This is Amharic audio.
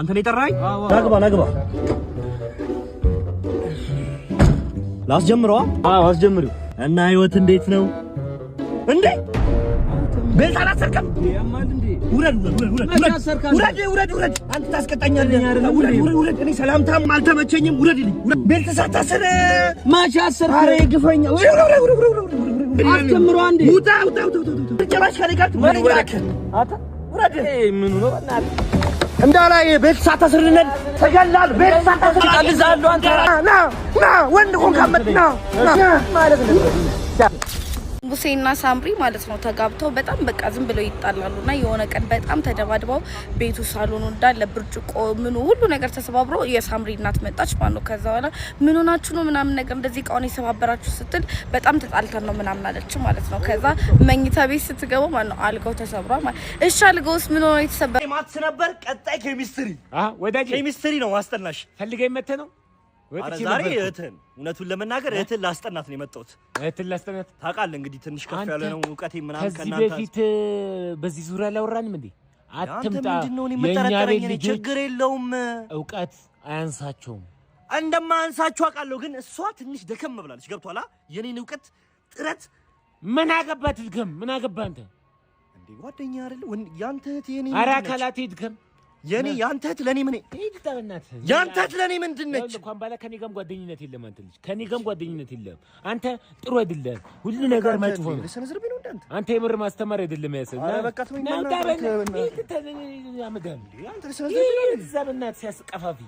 አንተ ነው የጠራኸኝ? ናግባ ላስጀምረዋ? አዎ አስጀምሪው። እና ህይወት እንዴት ነው እንዴ? ቤት አላሰርክም? ያማል እንዴ? ውረድ። አንተ ታስቀጣኛለህ አይደል? ውረድ። እኔ ሰላምታም አልተመቸኝም። ውረድልኝ። ቤት ተሳታሰረ ማሻ አሰር። አሬ ግፈኛ። አስጀምረዋ እንዴ? ውጣ። ጭራሽ ከኔ ጋር ትመረኛለህ? አታ ውረድ። ምን ነው እናት እንዳላይ ቤት ሳታስርልን ተገላል። ቤት ሳታስርልን አንተ ና ወንድ ኮን ካመጥና ማለት ነው። ሙሴና ሳምሪ ማለት ነው ተጋብተው በጣም በቃ ዝም ብለው ይጣላሉና የሆነ ቀን በጣም ተደባድበው ቤቱ ሳሎኑ እንዳለ ብርጭቆ ምኑ ሁሉ ነገር ተሰባብሮ የሳምሪ እናት መጣች ማለት ነው። ከዛ በኋላ ምን ሆናችሁ ነው ምናምን ነገር እንደዚህ ቃውን የሰባበራችሁ ስትል በጣም ተጣልተን ነው ምናምን አለች ማለት ነው። ከዛ መኝታ ቤት ስትገቡ ማለት ነው አልጋው ተሰብሯል ማለት እሺ። አልጋውስ ምን ሆነ የተሰበረ? ማትስ ነበር። ቀጣይ ኬሚስትሪ ወዳጄ ኬሚስትሪ ነው ማስጠናሽ። ፈልገኝ መተ ነው ዛሬ እህትን እውነቱን ለመናገር እህትን ላስጠናት ነው የመጣሁት። እህትን ላስጠናት ታውቃለህ እንግዲህ ትንሽ ከፍ ያለ ነው እውቀቴ ምናምን ከዚህ በፊት በዚህ ዙሪያ ላወራንም እንዴ? አትምጣ። የኛ ቤት ልጅ ችግር የለውም እውቀት አያንሳቸውም። እንደማያንሳቸው አውቃለሁ፣ ግን እሷ ትንሽ ደከም ብላለች። ገብቷላ? የኔን እውቀት ጥረት ምን አገባት? ድገም። ምን አገባ አንተ እንዴ? ጓደኛ አይደል ያንተ እህት የኔ ኧረ አካላቴ ድገም። የኔ ያንተ እህት ለኔ ምን ያንተ እህት ለኔ ምንድነች? እንኳን ባላ ከኔ ጋርም ጓደኝነት የለም። አንተ ልጅ ከኔ ጋርም ጓደኝነት የለም። አንተ ጥሩ አይደለም። ሁሉ ነገር መጥፎ ነው። አንተ የምር ማስተማር አይደለም ያሰና አንተ ሲያስቀፋፊ